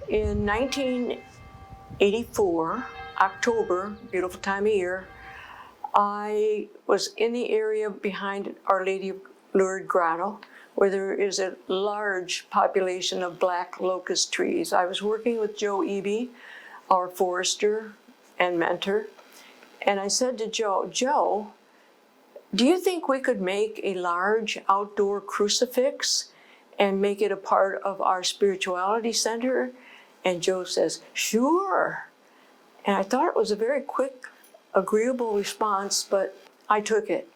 In 1984, October, beautiful time of year, I was in the area behind Our Lady of Lourdes Grotto, where there is a large population of black locust trees. I was working with Joe Eby, our forester and mentor, and I said to Joe, do you think we could make a large outdoor crucifix and make it a part of our spirituality center? And Joe says, sure. And I thought it was a very quick, agreeable response, but I took it.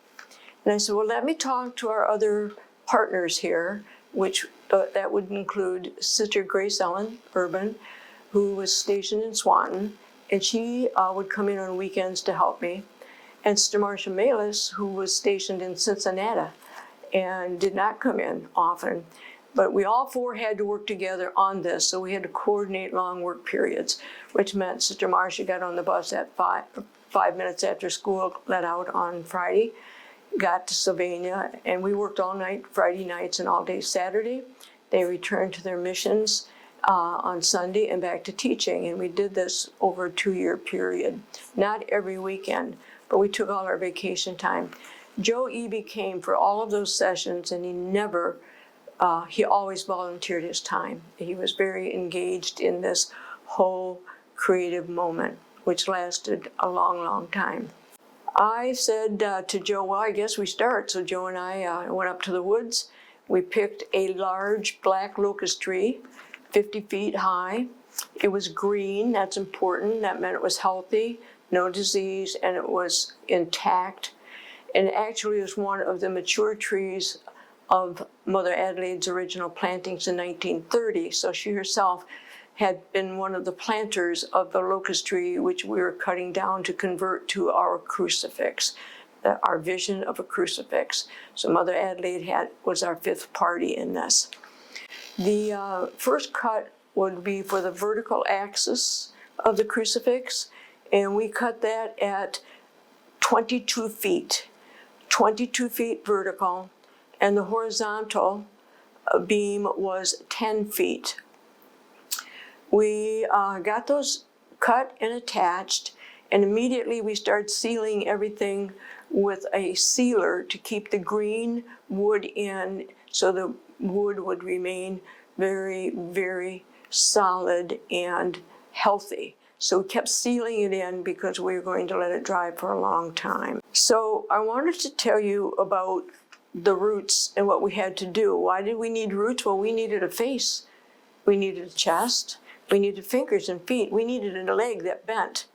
And I said, well, let me talk to our other partners here, which that would include Sister Grace Ellen Urban, who was stationed in Swanton, and she would come in on weekends to help me, and Sister Marcia Malis, who was stationed in Cincinnati and did not come in often. But we all four had to work together on this, so we had to coordinate long work periods, which meant Sister Marcia got on the bus at 5 minutes after school, let out on Friday, got to Sylvania, and we worked all night Friday nights and all day Saturday. They returned to their missions on Sunday and back to teaching, and we did this over a 2-year period. Not every weekend, but we took all our vacation time. Joe Eby came for all of those sessions, and he always volunteered his time. He was very engaged in this whole creative moment, which lasted a long, long time. I said to Joe, well, I guess we start. So Joe and I went up to the woods. We picked a large black locust tree, 50 feet high. It was green, that's important. That meant it was healthy, no disease, and it was intact. And actually it was one of the mature trees of Mother Adelaide's original plantings in 1930. So she herself had been one of the planters of the locust tree, which we were cutting down to convert to our crucifix, our vision of a crucifix. So Mother Adelaide was our fifth party in this. The first cut would be for the vertical axis of the crucifix, and we cut that at 22 feet, 22 feet vertical, and the horizontal beam was 10 feet. We got those cut and attached, and immediately we started sealing everything with a sealer to keep the green wood in, so the wood would remain very, very solid and healthy. So we kept sealing it in because we were going to let it dry for a long time. So I wanted to tell you about the roots and what we had to do. Why did we need roots? Well, we needed a face. We needed a chest. We needed fingers and feet. We needed a leg that bent.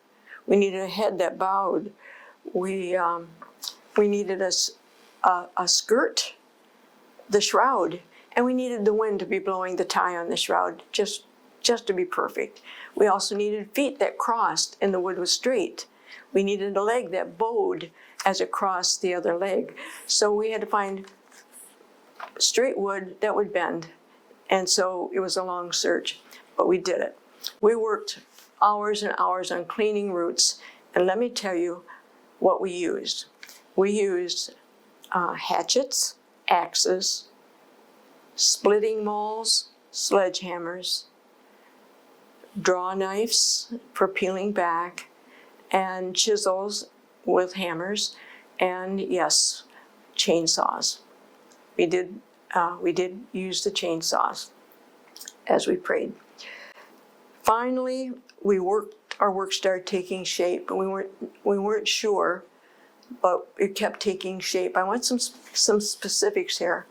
We needed a head that bowed. We needed a skirt, the shroud, and we needed the wind to be blowing the tie on the shroud, just to be perfect. We also needed feet that crossed and the wood was straight. We needed a leg that bowed as it crossed the other leg. So we had to find straight wood that would bend. And so it was a long search, but we did it. We worked hours and hours on cleaning roots, and let me tell you what we used. We used hatchets, axes, splitting mauls, sledgehammers, draw knives for peeling back, and chisels with hammers, and yes, chainsaws. We did use the chainsaws as we prayed. Finally, our work started taking shape, and we weren't sure, but it kept taking shape. I want some specifics here.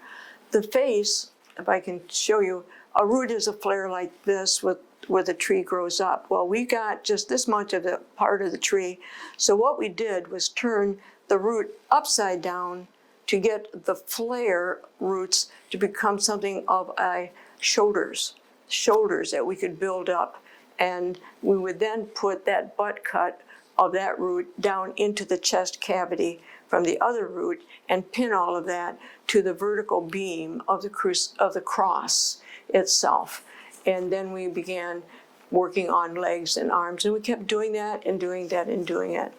The face, if I can show you, a root is a flare like this where the tree grows up. Well, we got just this much of the part of the tree. So what we did was turn the root upside down to get the flare roots to become something of a shoulders that we could build up. And we would then put that butt cut of that root down into the chest cavity from the other root and pin all of that to the vertical beam of the cross itself. And then we began working on legs and arms, and we kept doing that and doing that and doing it.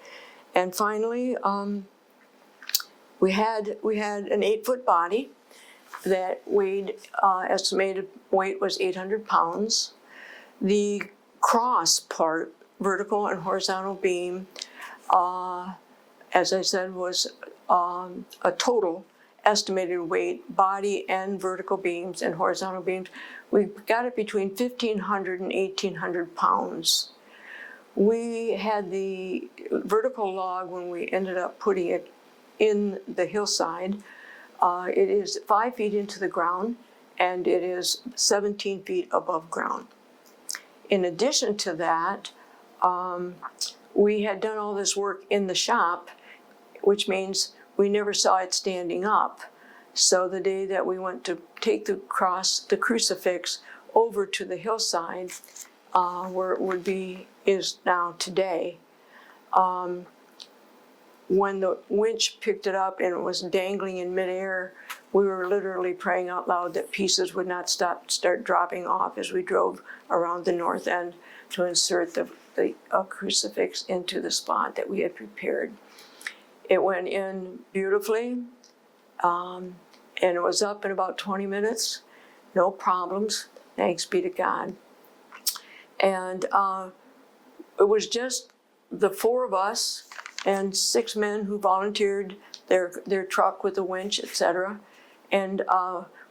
And finally, we had an 8-foot body that weighed, estimated weight was 800 pounds. The cross part, vertical and horizontal beam, as I said, was a total estimated weight, body and vertical beams and horizontal beams. We got it between 1,500 and 1,800 pounds. We had the vertical log when we ended up putting it in the hillside. It is 5 feet into the ground, and it is 17 feet above ground. In addition to that, we had done all this work in the shop, which means we never saw it standing up. So the day that we went to take the crucifix over to the hillside, where it is now today, when the winch picked it up and it was dangling in midair, we were literally praying out loud that pieces would not start dropping off as we drove around the north end to insert the crucifix into the spot that we had prepared. It went in beautifully, and it was up in about 20 minutes, no problems, thanks be to God. And it was just the 4 of us and 6 men who volunteered their truck with the winch, etc. And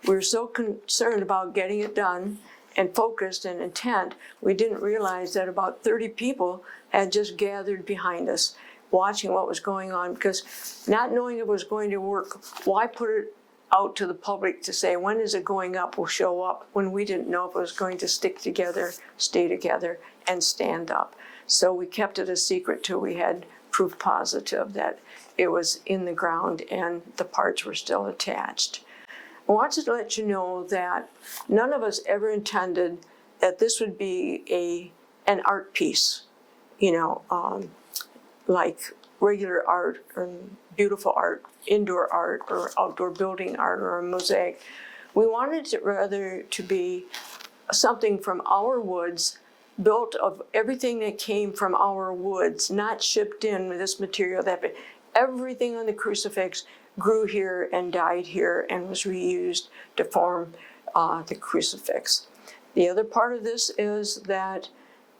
we were so concerned about getting it done and focused and intent, we didn't realize that about 30 people had just gathered behind us, watching what was going on, because not knowing if it was going to work, why put it out to the public to say, when is it going up, will show up, when we didn't know if it was going to stick together, stay together, and stand up. So we kept it a secret till we had proof positive that it was in the ground and the parts were still attached. I wanted to let you know that none of us ever intended that this would be an art piece, like regular art or beautiful art, indoor art or outdoor building art or a mosaic. We wanted it rather to be something from our woods, built of everything that came from our woods, not shipped in with this material. That everything on the crucifix grew here and died here and was reused to form the crucifix. The other part of this is that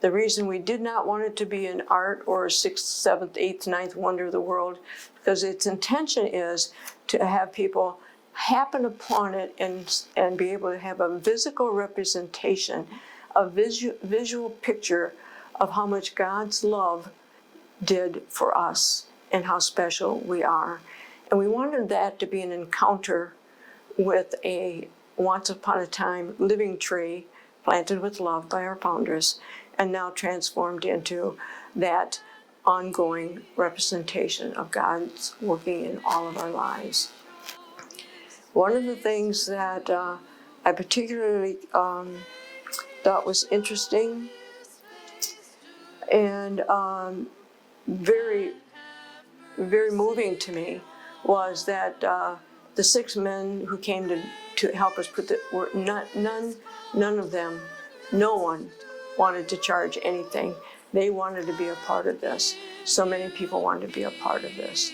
the reason we did not want it to be an art or a 6th, 7th, 8th, 9th wonder of the world, because its intention is to have people happen upon it and be able to have a physical representation, a visual picture of how much God's love did for us and how special we are. And we wanted that to be an encounter with a once upon a time living tree planted with love by our founders, and now transformed into that ongoing representation of God's working in all of our lives. One of the things that I particularly thought was interesting and very, very moving to me was that the 6 men who came to help us put none of them, no one wanted to charge anything. They wanted to be a part of this. So many people wanted to be a part of this.